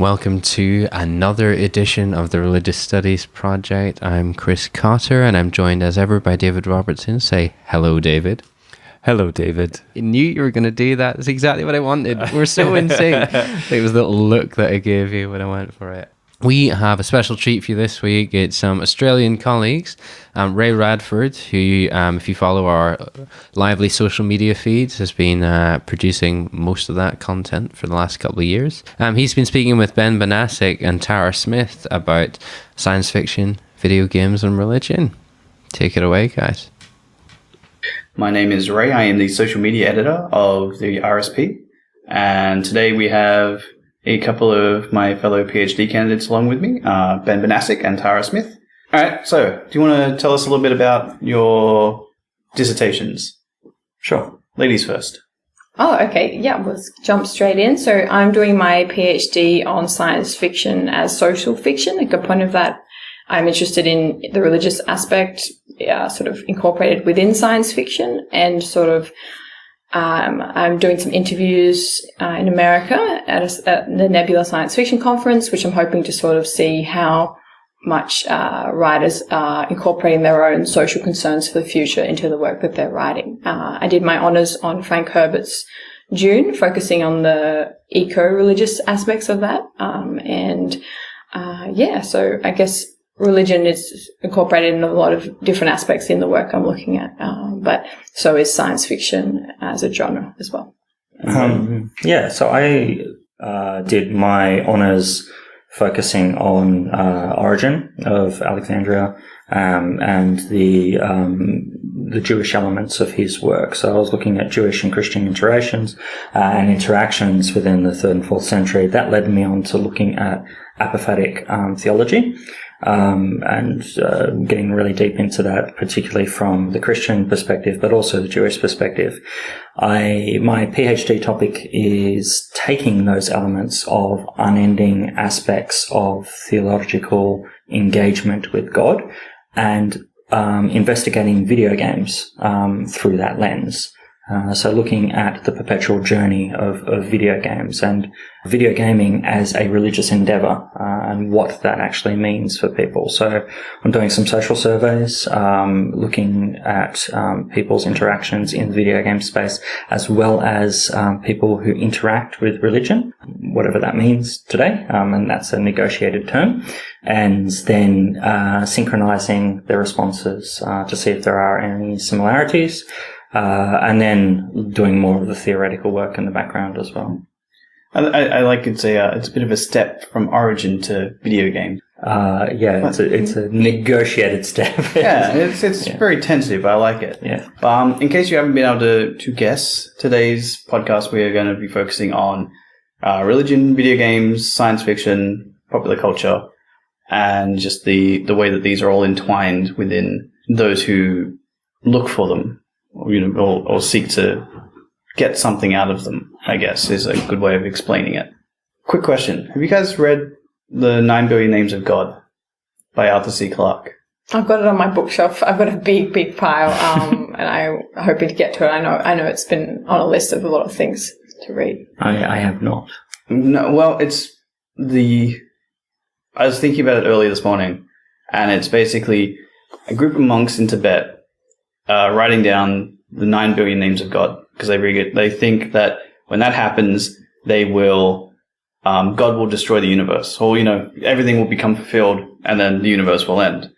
Welcome to another edition of the Religious Studies Project. I'm Chris Cotter, and I'm joined as ever by David Robertson. Say hello, David. Hello, David. I knew you were going to do that. That's exactly what I wanted. We're so in sync. It was the little look that I gave you when I went for it. We have a special treat for you this week. It's some Australian colleagues, Ray Radford, who, if you follow our lively social media feeds, has been producing most of that content for the last couple of years. He's been speaking with Ben Banasic and Tara Smith about science fiction, video games, and religion. Take it away, guys. My name is Ray. I am the social media editor of the RSP. And today we have a couple of my fellow PhD candidates along with me, Ben Banasic and Tara Smith. All right, so do you want to tell us a little bit about your dissertations? Sure. Ladies first. Oh, okay. Yeah, let's jump straight in. So I'm doing my PhD on science fiction as social fiction. A component of that, I'm interested in the religious aspect, sort of incorporated within science fiction, and sort of I'm doing some interviews in America at the Nebula Science Fiction Conference, which I'm hoping to sort of see how much writers are incorporating their own social concerns for the future into the work that they're writing. I did my honours on Frank Herbert's Dune, focusing on the eco-religious aspects of that. So I guess religion is incorporated in a lot of different aspects in the work I'm looking at, but so is science fiction as a genre as well. So I did my honours focusing on origin of Alexandria and the Jewish elements of his work. So I was looking at Jewish and Christian interactions and interactions within the 3rd and 4th century. That led me on to looking at apophatic theology. Getting really deep into that, particularly from the Christian perspective, but also the Jewish perspective. My PhD topic is taking those elements of unending aspects of theological engagement with God and investigating video games through that lens. So looking at the perpetual journey of video games and video gaming as a religious endeavor and what that actually means for people. So I'm doing some social surveys, looking at people's interactions in the video game space, as well as people who interact with religion, whatever that means today, and that's a negotiated term, and then synchronizing the responses to see if there are any similarities. And then doing more of the theoretical work in the background as well. I like it's a bit of a step from origin to video game. It's a negotiated step. It's very tentative. I like it. Yeah. In case you haven't been able to guess, today's podcast we are going to be focusing on religion, video games, science fiction, popular culture, and just the way that these are all entwined within those who look for them. Or seek to get something out of them, I guess, is a good way of explaining it. Quick question. Have you guys read The 9 Billion Names of God by Arthur C. Clarke? I've got it on my bookshelf. I've got a big pile, and I'm hoping to get to it. I know it's been on a list of a lot of things to read. I have not. No, well, I was thinking about it earlier this morning, and it's basically a group of monks in Tibet writing down the 9 billion names of God, because they think that when that happens, God will destroy the universe, or everything will become fulfilled, and then the universe will end.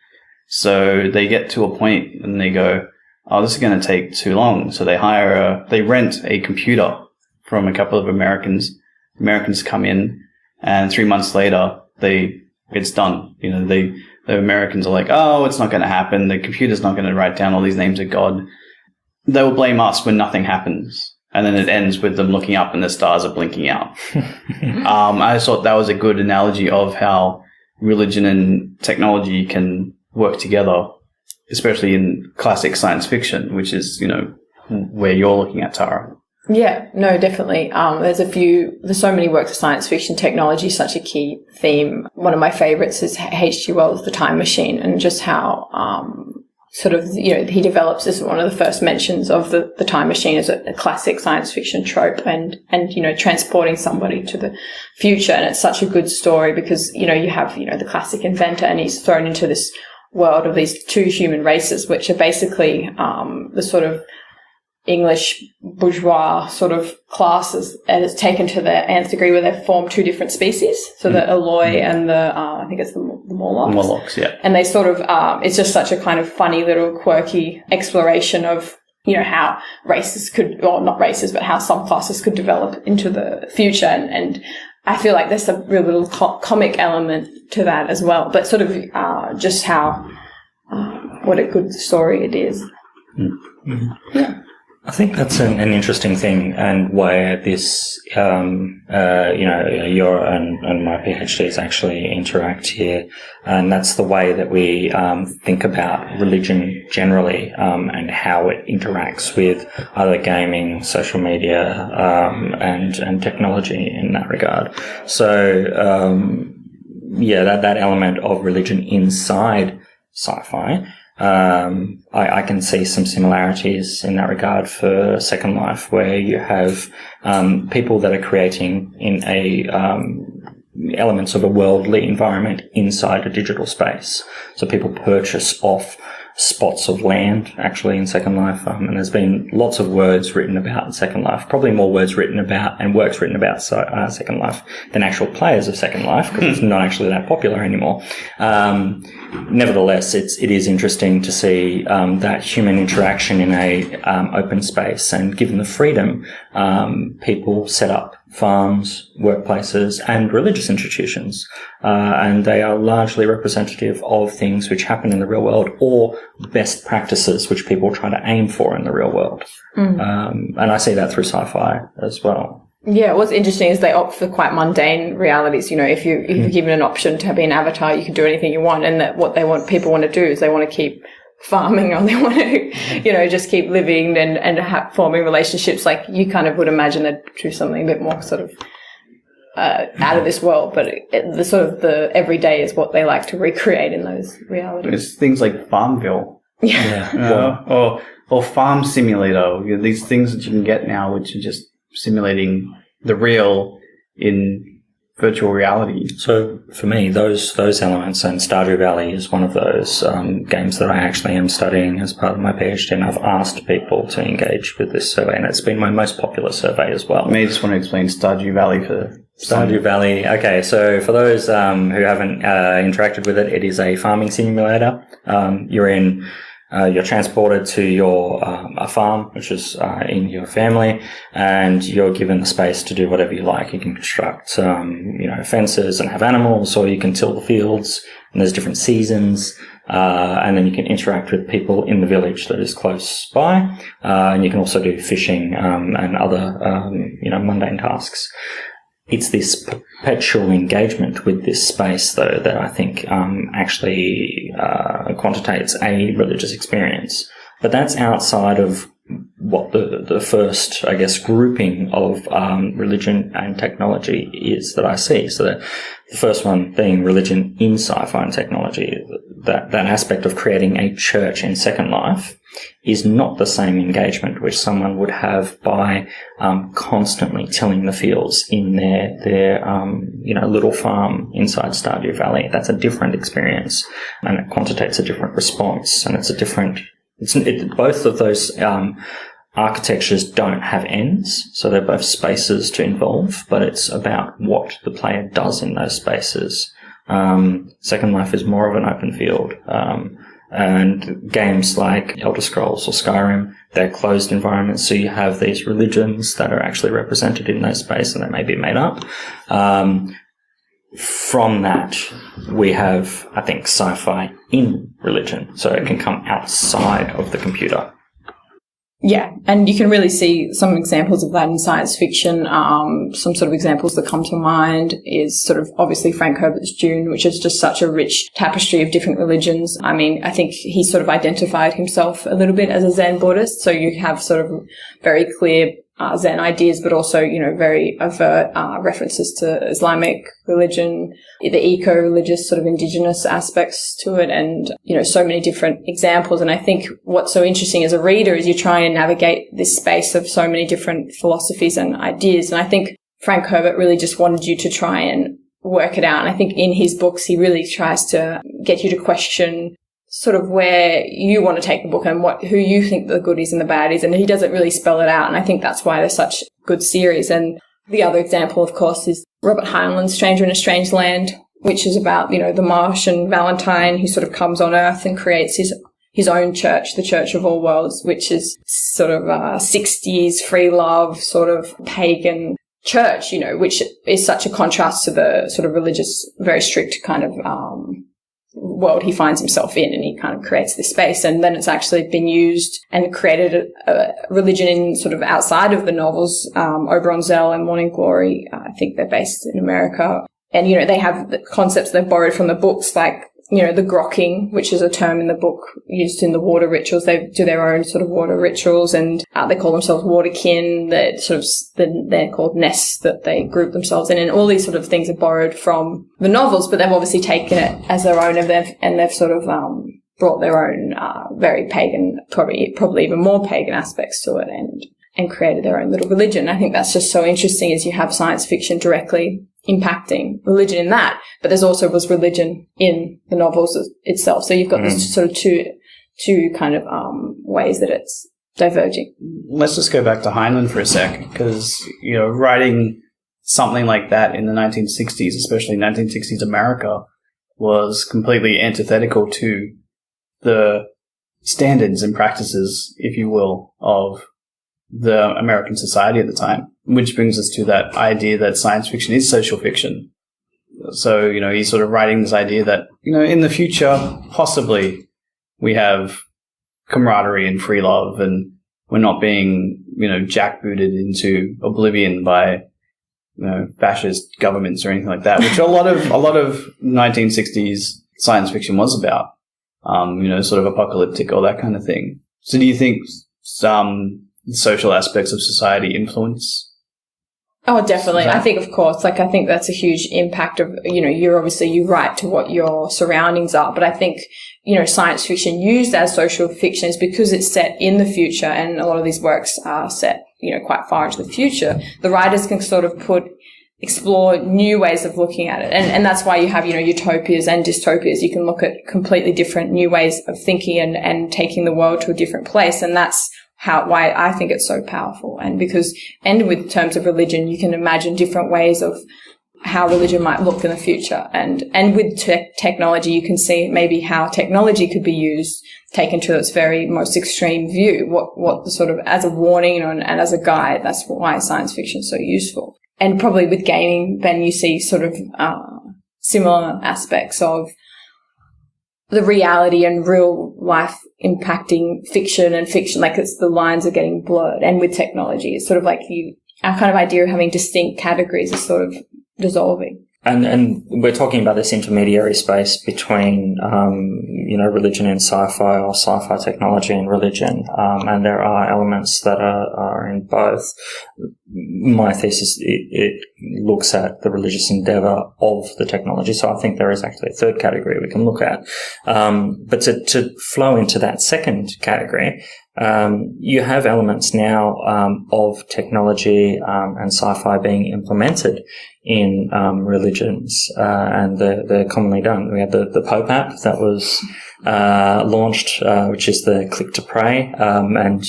So they get to a point and they go, "Oh, this is going to take too long." So they rent a computer from a couple of Americans. Americans come in, and 3 months later, it's done. The Americans are like, "Oh, it's not going to happen. The computer's not going to write down all these names of God." They will blame us when nothing happens. And then it ends with them looking up and the stars are blinking out. I thought that was a good analogy of how religion and technology can work together, especially in classic science fiction, which is, where you're looking at, Tara. Yeah, no, definitely. There's so many works of science fiction. Technology is such a key theme. One of my favorites is H.G. Wells' The Time Machine, and just how sort of, he develops this, one of the first mentions of the time machine as a classic science fiction trope and, transporting somebody to the future. And it's such a good story because, you have, the classic inventor, and he's thrown into this world of these two human races, which are basically, the sort of English bourgeois sort of classes, and it's taken to their nth degree where they've formed two different species. So the Alloy and I think it's the Morlocks. Morlocks, yeah. And they sort of, it's just such a kind of funny little quirky exploration of, how races could, or not races, but how some classes could develop into the future. And I feel like there's a real little comic element to that as well, but sort of just how, what a good story it is. Mm-hmm. Yeah. I think that's an interesting thing, and where this, your and my PhDs actually interact here, and that's the way that we think about religion generally, and how it interacts with other gaming, social media, and technology in that regard. So, that element of religion inside sci-fi. I can see some similarities in that regard for Second Life, where you have people that are creating in elements of a worldly environment inside a digital space. So people purchase off spots of land actually in Second Life, and there's been lots of words written about Second Life, probably more words written about and works written about Second Life than actual players of Second Life, because it's not actually that popular anymore. Nevertheless, it is interesting to see that human interaction in a open space, and given the freedom, people set up farms, workplaces, and religious institutions, and they are largely representative of things which happen in the real world, or best practices which people try to aim for in the real world. And I see that through sci-fi as well. Yeah, what's interesting is they opt for quite mundane realities. If you're given an option to be an avatar, you can do anything you want, and that what people want to do is they want to keep farming, or they want to, just keep living and forming relationships. Like, you kind of would imagine they'd do something a bit more sort of out of this world, but the sort of the everyday is what they like to recreate in those realities. It's things like Farmville. Yeah. Or Farm Simulator. These things that you can get now, which are just simulating the real in virtual reality. So for me, those elements, and Stardew Valley is one of those games that I actually am studying as part of my PhD, and I've asked people to engage with this survey, and it's been my most popular survey as well. I may just want to explain Stardew Valley for Stardew Valley. Okay, so for those who haven't interacted with it, it is a farming simulator. You're transported to your a farm, which is in your family, and you're given the space to do whatever you like. You can construct, fences and have animals, or you can till the fields, and there's different seasons, and then you can interact with people in the village that is close by, and you can also do fishing and other mundane tasks. It's this perpetual engagement with this space, though, that I think actually quantitates a religious experience. But that's outside of what the first, I guess, grouping of religion and technology is that I see. So the first one being religion in sci-fi and technology, that aspect of creating a church in Second Life is not the same engagement which someone would have by constantly tilling the fields in their little farm inside Stardew Valley. That's a different experience, and it quantitates a different response, and both of those architectures don't have ends, so they're both spaces to involve, but it's about what the player does in those spaces. Second Life is more of an open field. And games like Elder Scrolls or Skyrim, they're closed environments, so you have these religions that are actually represented in those spaces, and they may be made up. From that, we have, I think, sci-fi in religion, so it can come outside of the computer. Yeah, and you can really see some examples of that in science fiction. Some sort of examples that come to mind is sort of obviously Frank Herbert's Dune, which is just such a rich tapestry of different religions. I mean, I think he sort of identified himself a little bit as a Zen Buddhist, so you have sort of very clear Zen ideas, but also, very overt references to Islamic religion, the eco-religious sort of indigenous aspects to it, and, so many different examples. And I think what's so interesting as a reader is you're trying to navigate this space of so many different philosophies and ideas. And I think Frank Herbert really just wanted you to try and work it out. And I think in his books, he really tries to get you to question sort of where you want to take the book and who you think the good is and the bad is. And he doesn't really spell it out. And I think that's why they're such a good series. And the other example, of course, is Robert Heinlein's Stranger in a Strange Land, which is about, the Martian Valentine who sort of comes on Earth and creates his own church, the Church of All Worlds, which is sort of 60s free love, sort of pagan church, which is such a contrast to the sort of religious, very strict kind of world he finds himself in, and he kind of creates this space. And then it's actually been used and created a religion in sort of outside of the novels. Oberon Zell and Morning Glory, I think they're based in America. And, they have the concepts they've borrowed from the books, like, the grokking, which is a term in the book used in the water rituals. They do their own sort of water rituals, and they call themselves waterkin. They're called nests that they group themselves in, and all these sort of things are borrowed from the novels, but they've obviously taken it as their own, and they've sort of brought their own very pagan, probably even more pagan aspects to it, and created their own little religion. I think that's just so interesting, as you have science fiction directly impacting religion in that, but there's also was religion in the novels itself. So you've got this sort of two kind of ways that it's diverging. Let's just go back to Heinlein for a sec, because writing something like that in the 1960s, especially 1960s America, was completely antithetical to the standards and practices, if you will, of the American society at the time, which brings us to that idea that science fiction is social fiction. So, he's sort of writing this idea that, in the future, possibly we have camaraderie and free love, and we're not being, jackbooted into oblivion by, fascist governments or anything like that, which a lot of 1960s science fiction was about, sort of apocalyptic, all that kind of thing. So do you think some social aspects of society influence? Oh, definitely. I think, of course, I think that's a huge impact of, you write to what your surroundings are. But I think, science fiction used as social fiction is because it's set in the future, and a lot of these works are set, quite far into the future. The writers can sort of explore new ways of looking at it. And that's why you have, utopias and dystopias. You can look at completely different new ways of thinking and taking the world to a different place. And that's why I think it's so powerful. And with terms of religion, you can imagine different ways of how religion might look in the future. And with technology, you can see maybe how technology could be used, taken to its very most extreme view, what the sort of, as a warning and as a guide. That's why science fiction is so useful. And probably with gaming, then you see sort of, similar aspects of the reality and real life impacting fiction, like the lines are getting blurred. And with technology, it's sort of like our kind of idea of having distinct categories is sort of dissolving. And we're talking about this intermediary space between, religion and sci-fi, or sci-fi technology and religion. And there are elements that are in both. My thesis, it looks at the religious endeavor of the technology. So I think there is actually a third category we can look at. But to flow into that second category, you have elements now of technology and sci-fi being implemented in religions, and they're commonly done. We have the Pope app that was launched, which is the Click to Pray, and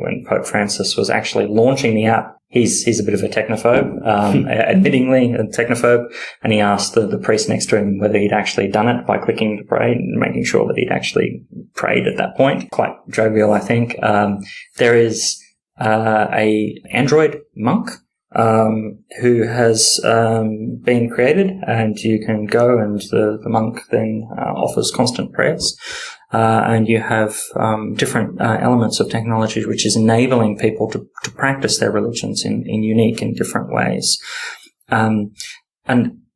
when Pope Francis was actually launching the app, he's a bit of a technophobe, admittingly a technophobe, and he asked the priest next to him whether he'd actually done it by clicking to pray and making sure that he'd actually prayed at that point. Quite jovial, I think. There is a Android monk who has been created, and you can go, and the monk then offers constant prayers. And you have different elements of technology which is enabling people to practice their religions in unique and different ways. And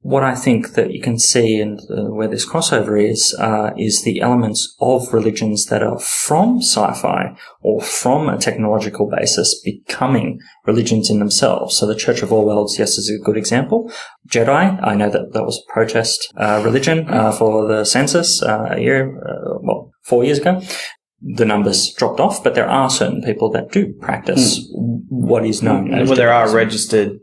what I think that you can see and where this crossover is the elements of religions that are from sci-fi or from a technological basis becoming religions in themselves. So the Church of All Worlds, yes, is a good example. Jedi, I know that was a protest religion for the census 4 years ago. The numbers dropped off, but there are certain people that do practice what is known as. Well, there are registered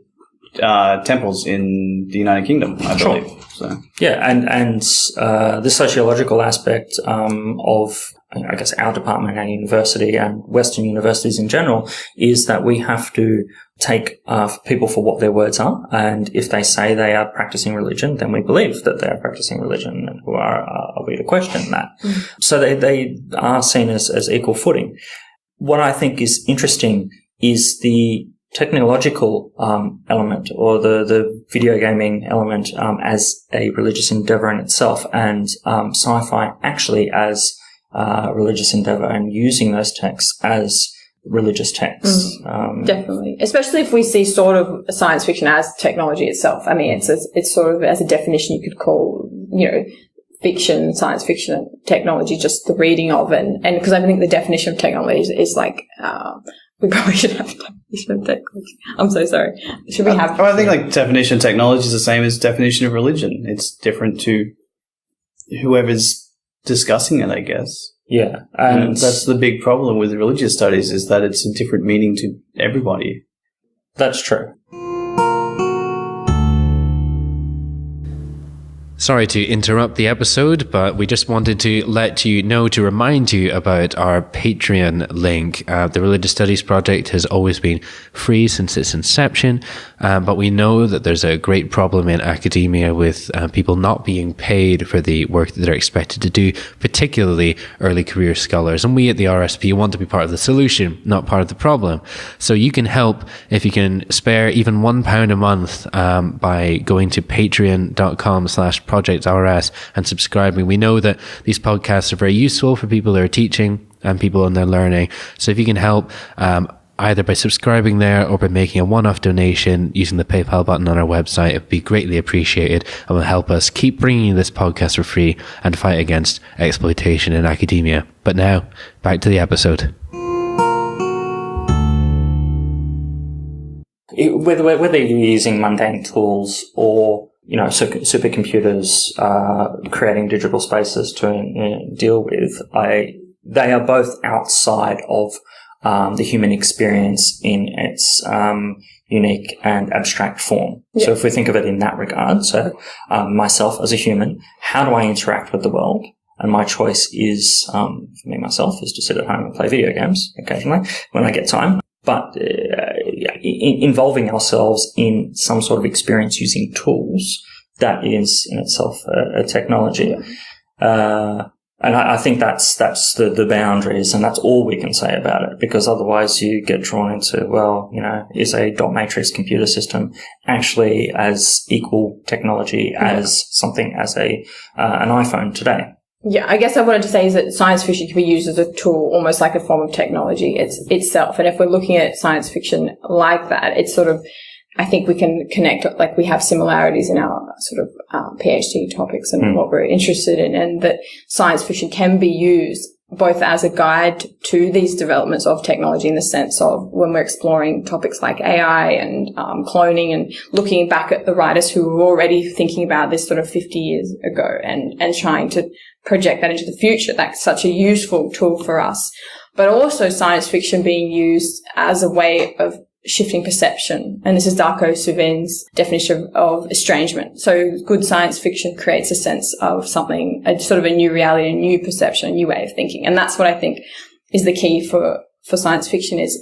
temples in the United Kingdom, I believe. So. Yeah, and the sociological aspect of, I guess, our department and university and Western universities in general is that we have to take people for what their words are, and if they say they are practicing religion, then we believe that they are practicing religion, and who are we to question that? So they are seen as equal footing. What I think is interesting is the technological element, or the video gaming element as a religious endeavor in itself, and sci-fi actually as religious endeavor, and using those texts as religious texts. Definitely, especially if we see sort of science fiction as technology itself. I mean, it's sort of, as a definition, you could call, fiction, science fiction, technology, just the reading of it. And because I think the definition of technology is like, we probably should have a definition of technology. I'm so sorry. Should we have? I think definition of technology is the same as definition of religion. It's different to whoever's discussing it, I guess. Yeah. And that's the big problem with religious studies, is that it's a different meaning to everybody. That's true. Sorry to interrupt the episode, but we just wanted to let you know, to remind you about our Patreon link. The Religious Studies Project has always been free since its inception, but we know that there's a great problem in academia with people not being paid for the work that they're expected to do, particularly early career scholars. And we at the RSP want to be part of the solution, not part of the problem. So you can help if you can spare even £1 a month by going to patreon.com/projectrs and subscribing. We know that these podcasts are very useful for people who are teaching and people in their learning. So if you can help either by subscribing there or by making a one-off donation using the PayPal button on our website, it'd be greatly appreciated and will help us keep bringing you this podcast for free and fight against exploitation in academia. But now, back to the episode. Whether you're using mundane tools or supercomputers, creating digital spaces to deal with, they are both outside of the human experience in its unique and abstract form. Yeah. So if we think of it in that regard, myself as a human, how do I interact with the world? And my choice is, for me myself, is to sit at home and play video games occasionally when I get time. But involving ourselves in some sort of experience using tools, that is in itself a technology. Yeah. And I think that's the boundaries, and that's all we can say about it, because otherwise you get drawn into, is a dot matrix computer system actually as equal technology as something as an iPhone today? Yeah, I guess I wanted to say is that science fiction can be used as a tool, almost like a form of technology itself. And if we're looking at science fiction like that, it's sort of, I think we can connect, like we have similarities in our sort of PhD topics and what we're interested in, and that science fiction can be used both as a guide to these developments of technology, in the sense of when we're exploring topics like AI and cloning, and looking back at the writers who were already thinking about this sort of 50 years ago and trying to project that into the future. That's such a useful tool for us. But also science fiction being used as a way of shifting perception. And this is Darko Suvin's definition of estrangement. So good science fiction creates a sense of something, a sort of a new reality, a new perception, a new way of thinking. And that's what I think is the key for science fiction is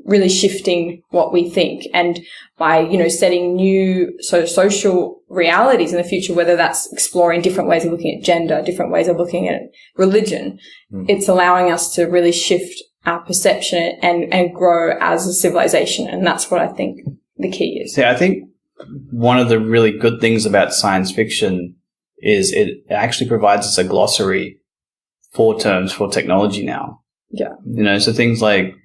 really shifting what we think. And by, setting new social realities in the future, whether that's exploring different ways of looking at gender, different ways of looking at religion, it's allowing us to really shift our perception and grow as a civilization. And that's what I think the key is. Yeah, I think one of the really good things about science fiction is it actually provides us a glossary for terms for technology now. Yeah. So things like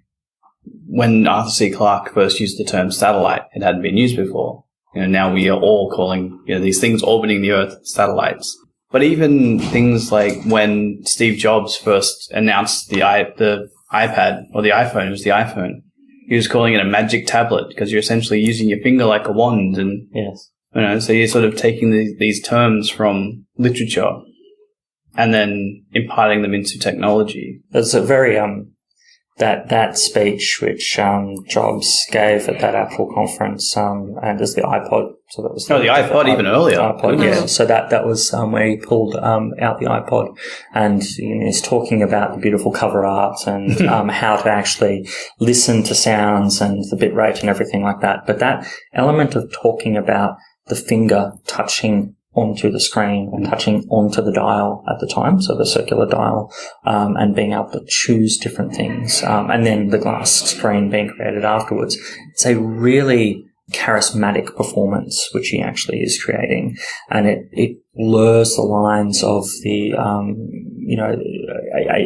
when Arthur C. Clarke first used the term satellite, it hadn't been used before. now we are all calling these things orbiting the Earth satellites. But even things like when Steve Jobs first announced the iPad or the iPhone, it was the iPhone. He was calling it a magic tablet because you're essentially using your finger like a wand, and yes, so you're sort of taking these terms from literature and then imparting them into technology. There's a very that speech which Jobs gave at that Apple conference, and there's the iPod. So that was the iPod even earlier. iPod, yeah. So that was where he pulled out the iPod, and he's talking about the beautiful cover art and how to actually listen to sounds and the bit rate and everything like that. But that element of talking about the finger touching onto the screen and touching onto the dial at the time, so the circular dial, and being able to choose different things, and then the glass screen being created afterwards. It's a really charismatic performance which he actually is creating, and it blurs the lines of the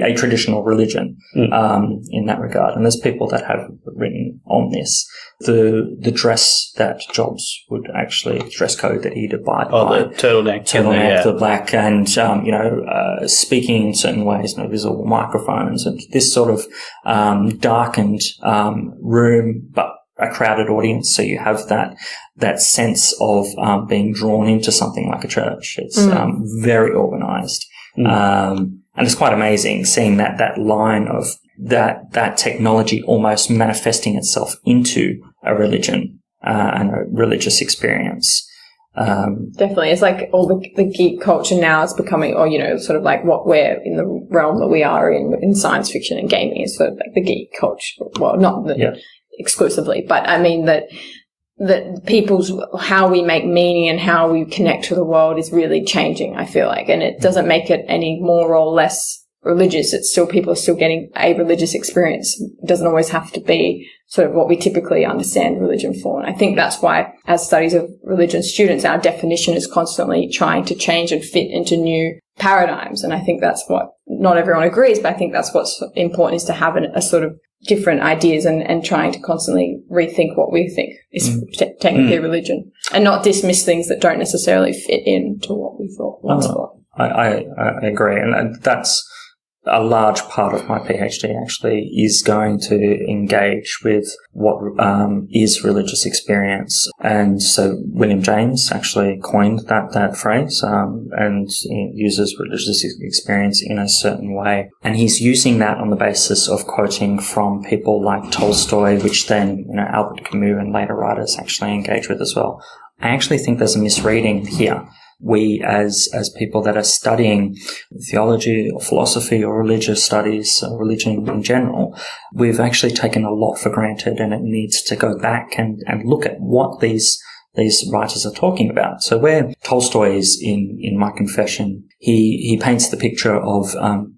a traditional religion in that regard. And there's people that have written on this. The dress that Jobs would actually, dress code that he'd abide by. The turtleneck, the black, and speaking in certain ways, no visible microphones, and this sort of darkened room, but a crowded audience, so you have that sense of being drawn into something like a church. It's very organized, and it's quite amazing seeing that line of that technology almost manifesting itself into a religion and a religious experience. Definitely, it's like all the geek culture now is becoming, or sort of like what we're in the realm that we are in science fiction and gaming is sort of like the geek culture. Well, not exclusively, but I mean that people's, how we make meaning and how we connect to the world is really changing, I feel like, and it doesn't make it any more or less religious. It's still, people are still getting a religious experience. It doesn't always have to be sort of what we typically understand religion for. And I think that's why, as studies of religion students, our definition is constantly trying to change and fit into new paradigms. And I think that's what, not everyone agrees, but I think that's what's important, is to have a sort of different ideas and trying to constantly rethink what we think is technically religion, and not dismiss things that don't necessarily fit into what we thought once. I agree, and that's a large part of my PhD actually is going to engage with what is religious experience. And so William James actually coined that phrase, and he uses religious experience in a certain way. And he's using that on the basis of quoting from people like Tolstoy, which then, Albert Camus and later writers actually engage with as well. I actually think there's a misreading here. We, as people that are studying theology or philosophy or religious studies or religion in general, we've actually taken a lot for granted, and it needs to go back and look at what these writers are talking about. So where Tolstoy is in My Confession, he paints the picture of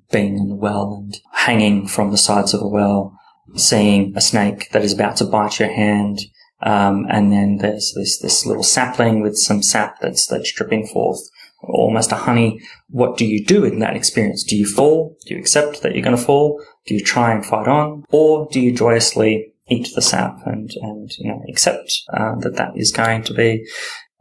being in the well and hanging from the sides of a well, seeing a snake that is about to bite your hand. And then there's this little sapling with some sap that's dripping forth, almost a honey. What do you do in that experience? Do you fall? Do you accept that you're going to fall? Do you try and fight on? Or do you joyously eat the sap and accept that is going to be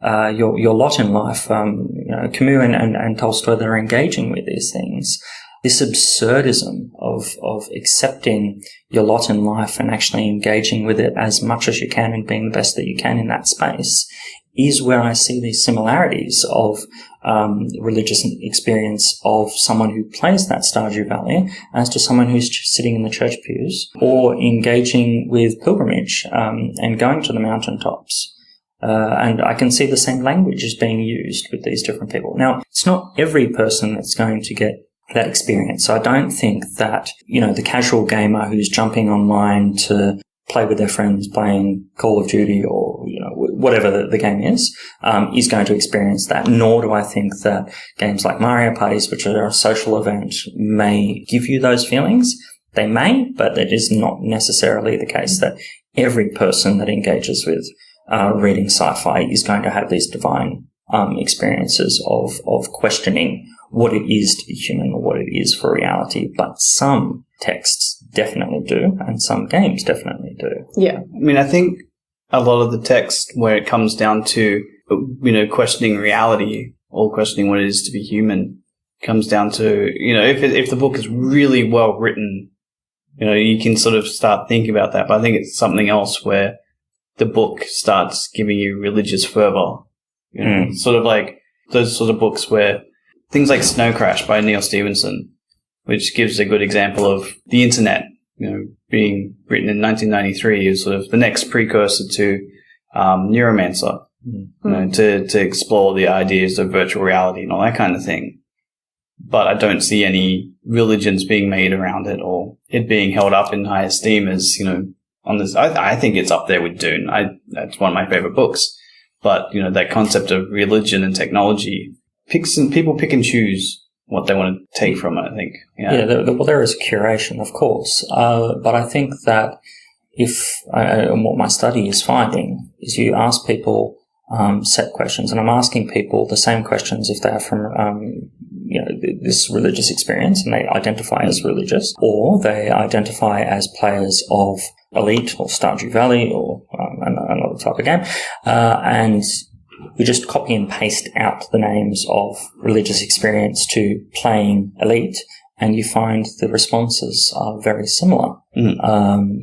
your lot in life? Camus and Tolstoy, that are engaging with these things. This absurdism of accepting your lot in life and actually engaging with it as much as you can and being the best that you can in that space is where I see these similarities of religious experience of someone who plays that Stardew Valley as to someone who's just sitting in the church pews or engaging with pilgrimage and going to the mountaintops. And I can see the same language is being used with these different people. Now, it's not every person that's going to get that experience. So I don't think that, the casual gamer who's jumping online to play with their friends playing Call of Duty or, whatever the game is going to experience that. Nor do I think that games like Mario Parties, which are a social event, may give you those feelings. They may, but it is not necessarily the case that every person that engages with reading sci-fi is going to have these divine experiences of questioning what it is to be human or what it is for reality. But some texts definitely do, and some games definitely do. Yeah. I mean, I think a lot of the text where it comes down to, questioning reality or questioning what it is to be human comes down to, if the book is really well written, you can sort of start thinking about that. But I think it's something else where the book starts giving you religious fervor, sort of like those sort of books where things like Snow Crash by Neil Stephenson, which gives a good example of the internet, being written in 1993 is sort of the next precursor to Neuromancer, to explore the ideas of virtual reality and all that kind of thing. But I don't see any religions being made around it or it being held up in high esteem as, on this. I think it's up there with Dune. That's one of my favorite books. But, that concept of religion and technology, people pick and choose what they want to take from it, I think. Yeah, there is curation, of course. But I think that and what my study is finding is you ask people set questions, and I'm asking people the same questions if they are from, this religious experience and they identify as religious, or they identify as players of Elite or Stardew Valley or another type of game, and we just copy and paste out the names of religious experience to playing Elite, and you find the responses are very similar,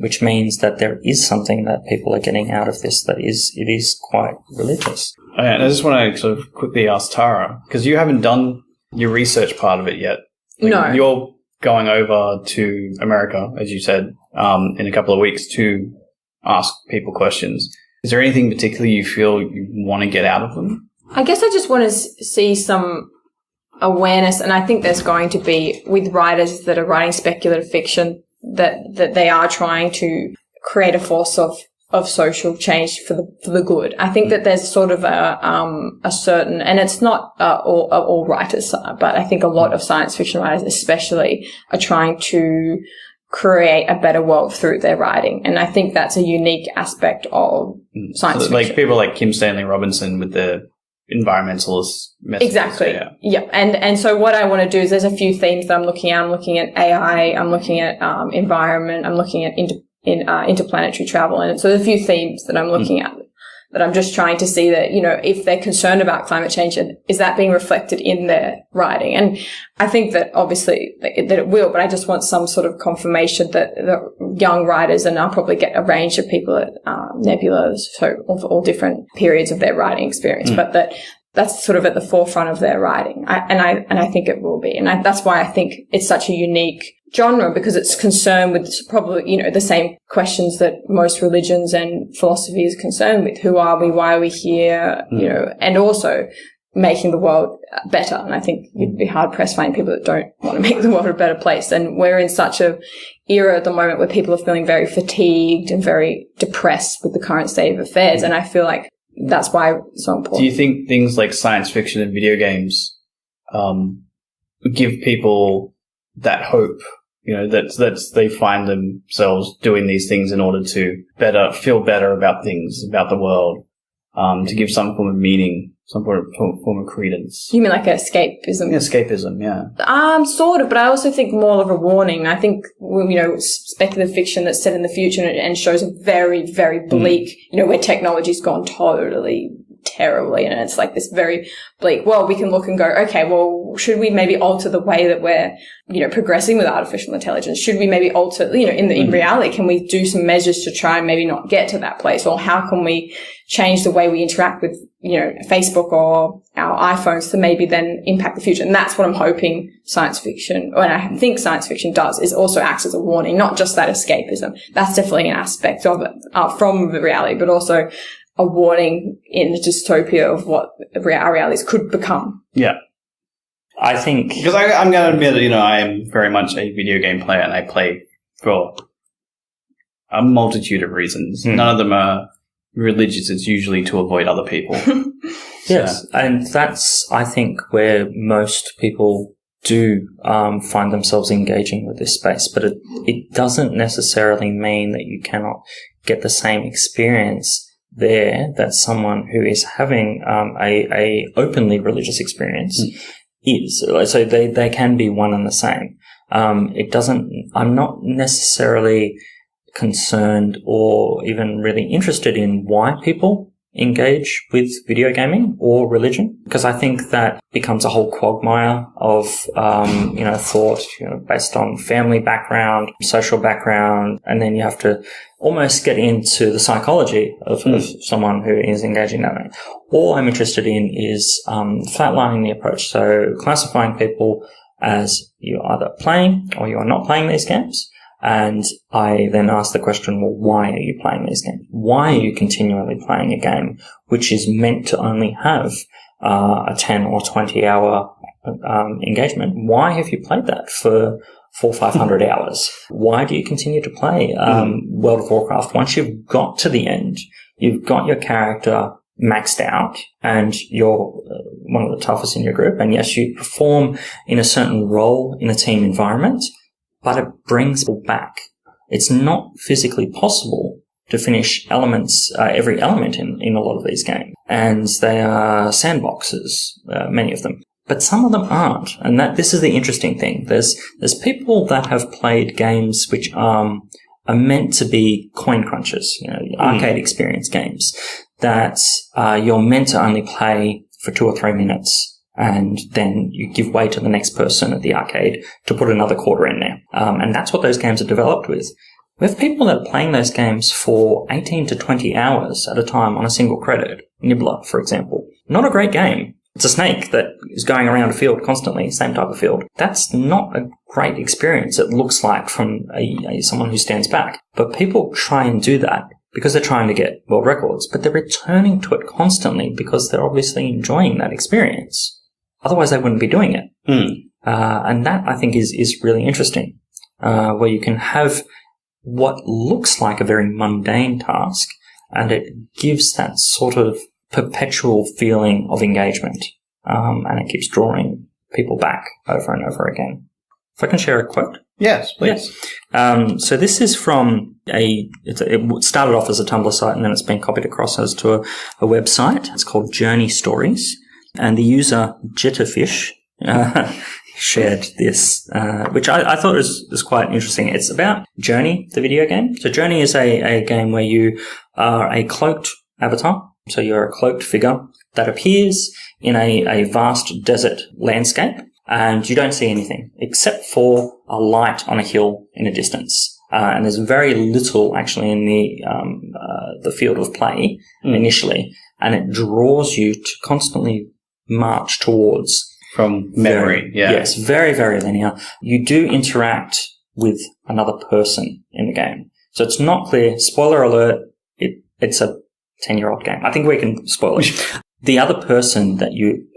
which means that there is something that people are getting out of this it is quite religious. And I just want to sort of quickly ask Tara, because you haven't done your research part of it yet. No. You're going over to America, as you said, in a couple of weeks to ask people questions. Is there anything particularly you feel you want to get out of them? I guess I just want to see some awareness, and I think there's going to be with writers that are writing speculative fiction that they are trying to create a force of social change for the good. I think that there's sort of a certain, and it's not all writers, but I think a lot of science fiction writers especially are trying to create a better world through their writing. And I think that's a unique aspect of science fiction. Like people like Kim Stanley Robinson with the environmentalist messages. Exactly. Yeah. And so what I want to do is there's a few themes that I'm looking at. I'm looking at AI. I'm looking at environment. I'm looking at interplanetary travel. And so there's a few themes that I'm looking at that I'm just trying to see that, if they're concerned about climate change, is that being reflected in their writing? And I think that obviously that it will, but I just want some sort of confirmation that the young writers, and I'll probably get a range of people at Nebula, so all different periods of their writing experience, but that's sort of at the forefront of their writing. I think it will be. And that's why I think it's such a unique genre, because it's concerned with probably, the same questions that most religions and philosophy is concerned with. Who are we? Why are we here? And also making the world better. And I think you'd be hard pressed finding people that don't want to make the world a better place. And we're in such a era at the moment where people are feeling very fatigued and very depressed with the current state of affairs. And I feel like that's why it's so important. Do you think things like science fiction and video games give people that hope? That they find themselves doing these things in order to feel better about things, about the world, to give some form of meaning, some form of credence. You mean like escapism? Escapism, yeah. Sort of, but I also think more of a warning. I think, speculative fiction that's set in the future and shows a very, very bleak, where technology's gone totally terribly, and it's like this very bleak, well, we can look and go, okay, well, should we maybe alter the way that we're, progressing with artificial intelligence? Should we maybe alter, in reality, can we do some measures to try and maybe not get to that place? Or how can we change the way we interact with, Facebook or our iPhones to maybe then impact the future? And that's what I'm hoping science fiction, and I think science fiction does, is also acts as a warning, not just that escapism. That's definitely an aspect of it, from the reality, but also a warning in the dystopia of what our realities could become. Yeah. I think... Because I'm going to admit that, I am very much a video game player, and I play for a multitude of reasons. None of them are religious. It's usually to avoid other people. Yes, and that's, I think, where most people do find themselves engaging with this space. But it doesn't necessarily mean that you cannot get the same experience there that someone who is having a openly religious experience is. So they can be one and the same. I'm not necessarily concerned or even really interested in why people engage with video gaming or religion, because I think that becomes a whole quagmire of, thought, based on family background, social background, and then you have to almost get into the psychology of someone who is engaging that way. All I'm interested in is flatlining the approach, so classifying people as you are either playing or you are not playing these games. And I then ask the question, well, why are you playing these games? Why are you continually playing a game which is meant to only have a 10 or 20 hour engagement? Why have you played that for 400 or 500 hours? Why do you continue to play World of Warcraft? Once you've got to the end, you've got your character maxed out and you're one of the toughest in your group. And yes, you perform in a certain role in a team environment, but it brings people back. It's not physically possible to finish every element in a lot of these games. And they are sandboxes, many of them. But some of them aren't. And this is the interesting thing. There's people that have played games which are meant to be coin crunchers, arcade experience games that you're meant to only play for 2 or 3 minutes. And then you give way to the next person at the arcade to put another quarter in there. And that's what those games are developed with. We have people that are playing those games for 18 to 20 hours at a time on a single credit. Nibbler, for example. Not a great game. It's a snake that is going around a field constantly, same type of field. That's not a great experience, it looks like, from someone who stands back. But people try and do that because they're trying to get world records, but they're returning to it constantly because they're obviously enjoying that experience. Otherwise, they wouldn't be doing it. And that, I think, is really interesting, where you can have what looks like a very mundane task, and it gives that sort of perpetual feeling of engagement, and it keeps drawing people back over and over again. If I can share a quote. Yes, please. Yes. So this is from it started off as a Tumblr site, and then it's been copied across as to a website. It's called Journey Stories. And the user Jitterfish shared this, which I thought was quite interesting. It's about Journey, the video game. So Journey is a game where you are a cloaked avatar. So you're a cloaked figure that appears in a vast desert landscape, and you don't see anything except for a light on a hill in a distance. And there's very little actually in the field of play initially, and it draws you to constantly march towards. From memory, Yes, very, very linear. You do interact with another person in the game. So it's not clear. Spoiler alert, it's a 10-year-old game. I think we can spoil it. The other person that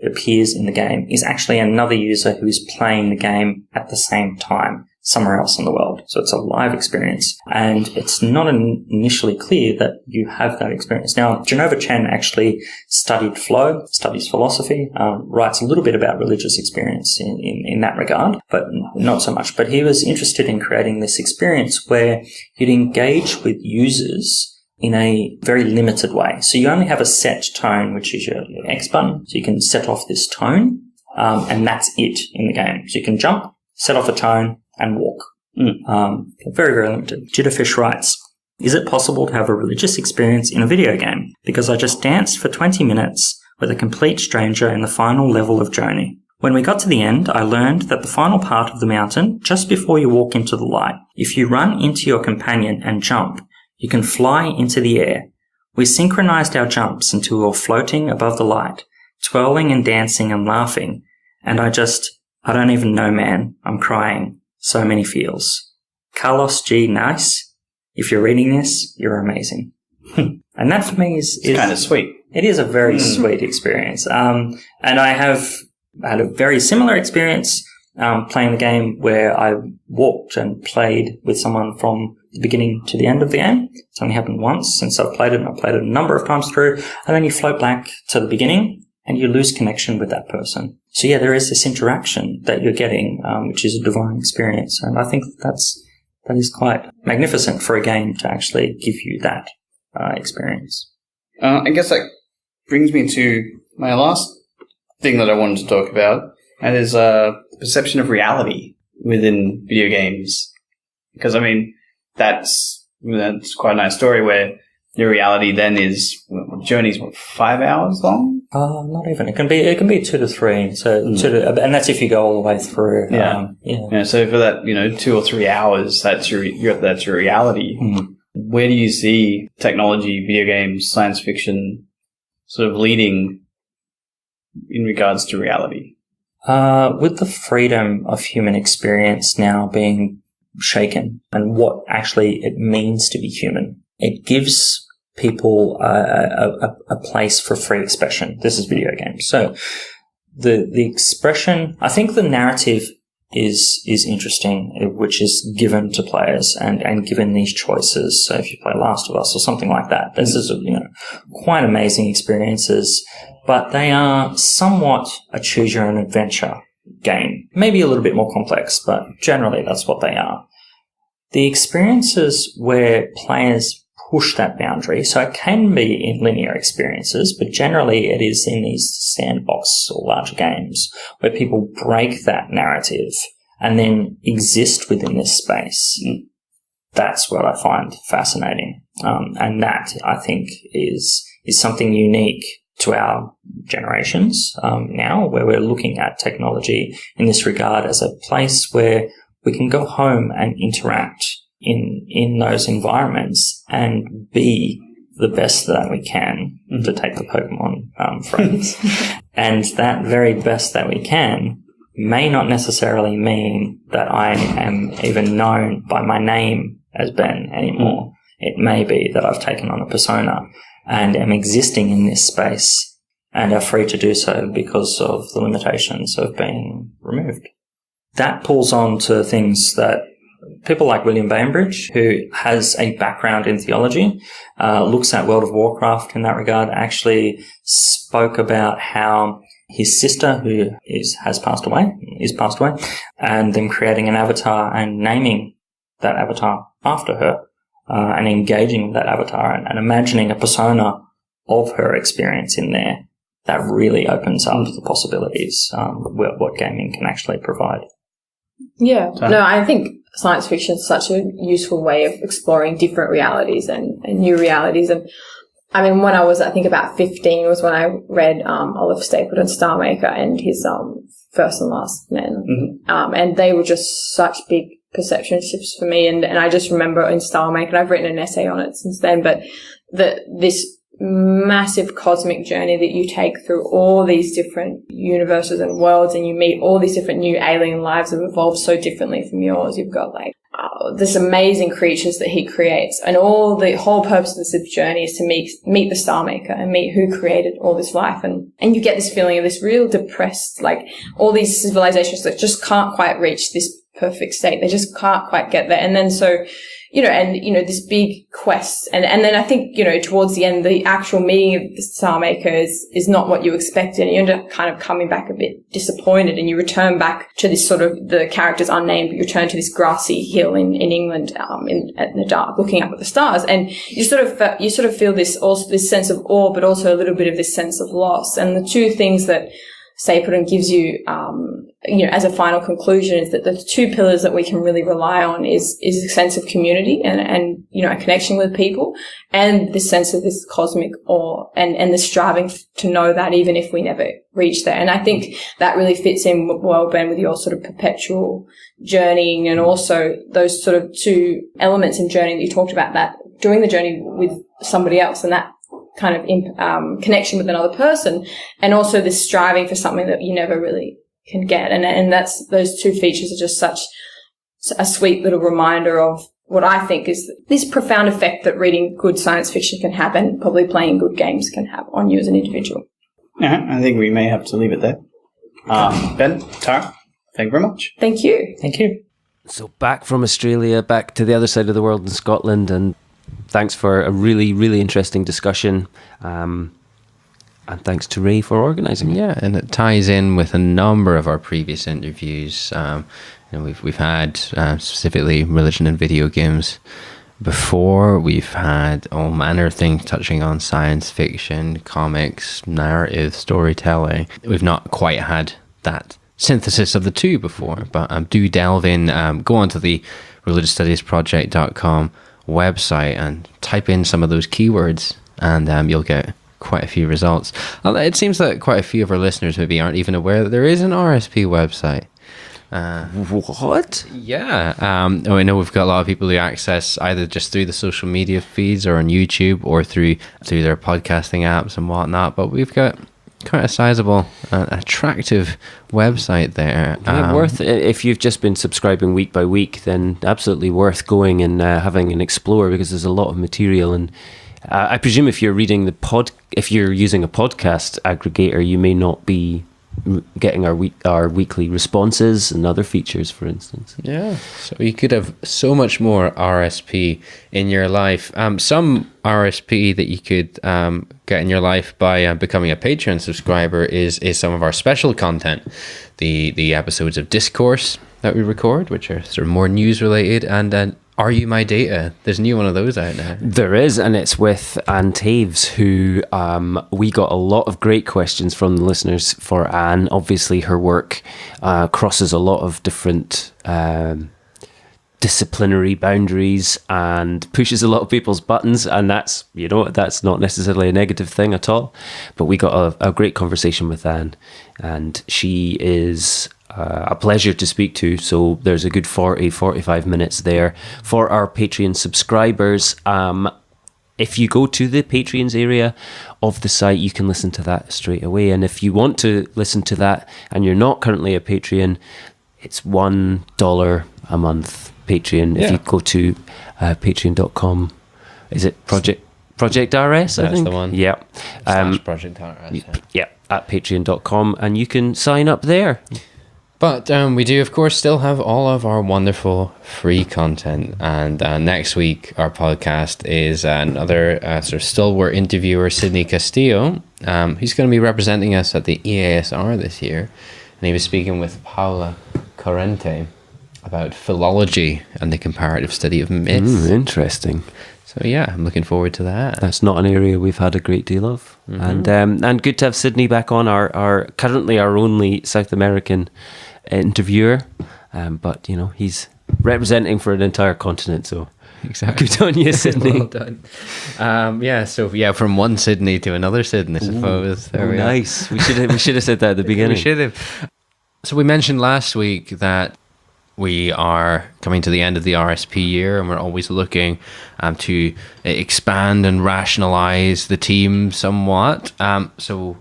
appears in the game is actually another user who is playing the game at the same time somewhere else in the world. So it's a live experience, and it's not initially clear that you have that experience. Now, Genova Chen actually studied flow, studies philosophy, writes a little bit about religious experience in that regard, but not so much. But he was interested in creating this experience where you'd engage with users in a very limited way. So you only have a set tone, which is your X button. So you can set off this tone, and that's it in the game. So you can jump, set off a tone, and walk. Very, very limited. Jitterfish writes, "Is it possible to have a religious experience in a video game? Because I just danced for 20 minutes with a complete stranger in the final level of Journey. When we got to the end, I learned that the final part of the mountain, just before you walk into the light, if you run into your companion and jump, you can fly into the air. We synchronized our jumps until we were floating above the light, twirling and dancing and laughing, and I don't even know, man. I'm crying. So many feels. Carlos G. Nice. If you're reading this, you're amazing." And that for me is kind of sweet. It is a very sweet experience. And I have had a very similar experience playing the game where I walked and played with someone from the beginning to the end of the game. It's only happened once since I've played it, and I've played it a number of times through. And then you float back to the beginning and you lose connection with that person. So yeah, there is this interaction that you're getting, which is a divine experience. And I think that is quite magnificent for a game to actually give you that experience. I guess that brings me to my last thing that I wanted to talk about, and is perception of reality within video games. Because, I mean, that's That's quite a nice story where your reality then is journey's 5 hours long. Not even. It can be 2 to 3. So and that's if you go all the way through. Yeah. So for that, 2 or 3 hours, that's your reality. Where do you see technology, video games, science fiction, sort of leading in regards to reality? With the freedom of human experience now being shaken and what actually it means to be human, it gives people a place for free expression. This is video games. So the expression, I think the narrative is interesting, which is given to players and given these choices. So if you play Last of Us or something like that, this is, quite amazing experiences, but they are somewhat a choose your own adventure game. Maybe a little bit more complex, but generally that's what they are. The experiences where players push that boundary, so it can be in linear experiences, but generally it is in these sandbox or larger games where people break that narrative and then exist within this space. That's what I find fascinating. And that, I think, is something unique to our generations now, where we're looking at technology in this regard as a place where we can go home and interact in those environments and be the best that we can, to take the Pokemon phrase. And that very best that we can may not necessarily mean that I am even known by my name as Ben anymore. It may be that I've taken on a persona and am existing in this space and are free to do so because of the limitations of being removed. That pulls on to things that people like William Bainbridge, who has a background in theology, looks at World of Warcraft in that regard, actually spoke about how his sister, who is passed away, and them creating an avatar and naming that avatar after her, and engaging with that avatar and imagining a persona of her experience in there. That really opens up the possibilities, what gaming can actually provide. Yeah. No, I think science fiction is such a useful way of exploring different realities and new realities. And I mean, when I was, I think about 15 was when I read Oliver Stapleton's Star Maker and his First and Last Men. And they were just such big perception shifts for me. And I just remember in Star Maker, and I've written an essay on it since then, but this massive cosmic journey that you take through all these different universes and worlds, and you meet all these different new alien lives that have evolved so differently from yours. You've got this amazing creatures that he creates, and the whole purpose of this journey is to meet the Star Maker and meet who created all this life, and you get this feeling of this real depressed, like all these civilizations that just can't quite reach this perfect state. They just can't quite get there. And then this big quest. And then I think, towards the end, the actual meeting of the Star Maker is not what you expected. And you end up kind of coming back a bit disappointed, and you return back to this sort of, the character's unnamed, but you return to this grassy hill in England, in the dark, looking up at the stars. And you sort of feel this sense of awe, but also a little bit of this sense of loss. And the two things that Stapleton gives you, as a final conclusion, is that the two pillars that we can really rely on is a sense of community and a connection with people, and this sense of this cosmic awe and the striving to know that even if we never reach there. And I think that really fits in well, Ben, with your sort of perpetual journeying, and also those sort of two elements in journey that you talked about, that doing the journey with somebody else and that kind of connection with another person, and also this striving for something that you never really can get. And that's, those two features are just such a sweet little reminder of what I think is this profound effect that reading good science fiction can have, and probably playing good games can have on you as an individual. Yeah, I think we may have to leave it there. Ben, Tara, thank you very much. Thank you. Thank you. So back from Australia, back to the other side of the world in Scotland, and thanks for a really, really interesting discussion. And thanks to Ray for organising. Yeah, and it ties in with a number of our previous interviews. We've had specifically religion and video games before. We've had all manner of things touching on science fiction, comics, narrative, storytelling. We've not quite had that synthesis of the two before, but do delve in. Go on to the religiousstudiesproject.com website and type in some of those keywords, and you'll get quite a few results. It seems that quite a few of our listeners maybe aren't even aware that there is an RSP website. What? Yeah. I know we've got a lot of people who access either just through the social media feeds or on YouTube or through their podcasting apps and whatnot, but we've got quite a sizable, attractive website there. Worth, if you've just been subscribing week by week, then absolutely worth going and having an explore, because there's a lot of material. And I presume if you're reading if you're using a podcast aggregator, you may not be getting our weekly responses and other features, for instance. Yeah, so you could have so much more RSP in your life. Some RSP that you could get in your life by becoming a Patreon subscriber is some of our special content, the episodes of Discourse that we record, which are sort of more news related, and then Are You My Data? There's a new one of those out now. There is, and it's with Anne Taves, who we got a lot of great questions from the listeners for Anne. Obviously, her work crosses a lot of different disciplinary boundaries and pushes a lot of people's buttons, and that's not necessarily a negative thing at all. But we got a great conversation with Anne, and she is a pleasure to speak to. So there's a good 45 minutes there for our Patreon subscribers. If you go to the Patreons area of the site, you can listen to that straight away. And if you want to listen to that and you're not currently a Patreon, it's $1 a month Patreon. Yeah. If you go to patreon.com, is it Project RS? That's the one. Yeah. Project RS. Yeah, at patreon.com, and you can sign up there. But we do, of course, still have all of our wonderful free content. And next week, our podcast is another sort of stalwart interviewer, Sydney Castillo. He's going to be representing us at the EASR this year. And he was speaking with Paula Corrente about philology and the comparative study of myths. Interesting. So yeah, I'm looking forward to that. That's not an area we've had a great deal of. Mm-hmm. And good to have Sydney back on, our currently our only South American interviewer, but he's representing for an entire continent, so exactly. Good on you, Sydney. Well done. From one Sydney to another Sydney, I suppose. Nice. We should have said that at the beginning. We should have. So we mentioned last week that we are coming to the end of the RSP year, and we're always looking to expand and rationalize the team somewhat. So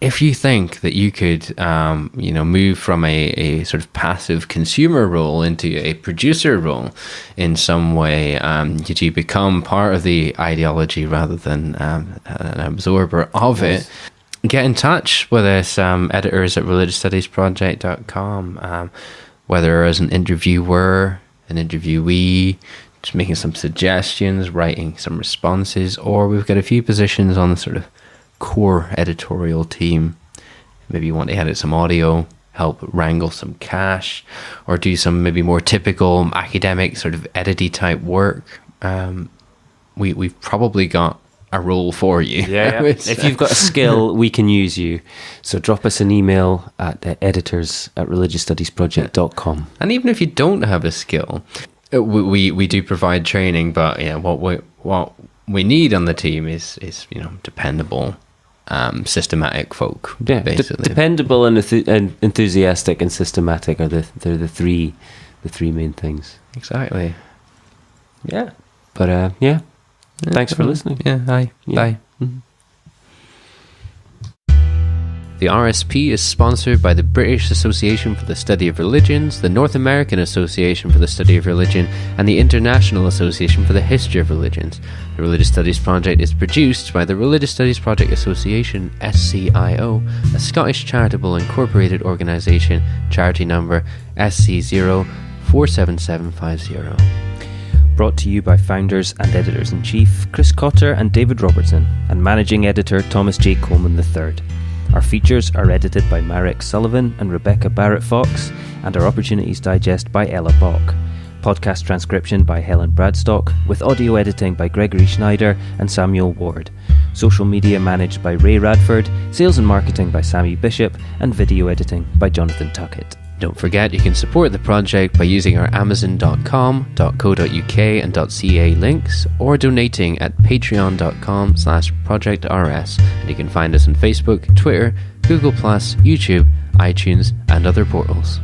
if you think that you could, move from a sort of passive consumer role into a producer role in some way, did you become part of the ideology rather than an absorber of it? Get in touch with us, editors at religiousstudiesproject.com, whether as an interviewer, an interviewee, just making some suggestions, writing some responses, or we've got a few positions on the sort of core editorial team. Maybe you want to edit some audio, help wrangle some cash, or do some maybe more typical academic sort of edity type work. We've probably got a role for you. Yeah. If you've got a skill, we can use you. So drop us an email at editors@religiousstudiesproject.com. And even if you don't have a skill, we do provide training, but what we need on the team is dependable, systematic folk. Yeah, basically. Dependable and enthusiastic and systematic are the three main things. Exactly. Yeah. But thanks for listening. Yeah. Hi. Yeah. Bye. Mm-hmm. The RSP is sponsored by the British Association for the Study of Religions, the North American Association for the Study of Religion, and the International Association for the History of Religions. The Religious Studies Project is produced by the Religious Studies Project Association, SCIO, a Scottish charitable incorporated organisation, charity number SC047750. Brought to you by founders and editors-in-chief Chris Cotter and David Robertson, and managing editor Thomas J. Coleman III. Our features are edited by Marek Sullivan and Rebecca Barrett-Fox, and our Opportunities Digest by Ella Bock. Podcast transcription by Helen Bradstock, with audio editing by Gregory Schneider and Samuel Ward. Social media managed by Ray Radford, sales and marketing by Sammy Bishop, and video editing by Jonathan Tuckett. Don't forget you can support the project by using our amazon.com.co.uk and .ca links, or donating at patreon.com/projectrs, and you can find us on Facebook, Twitter, Google+, YouTube, iTunes and other portals.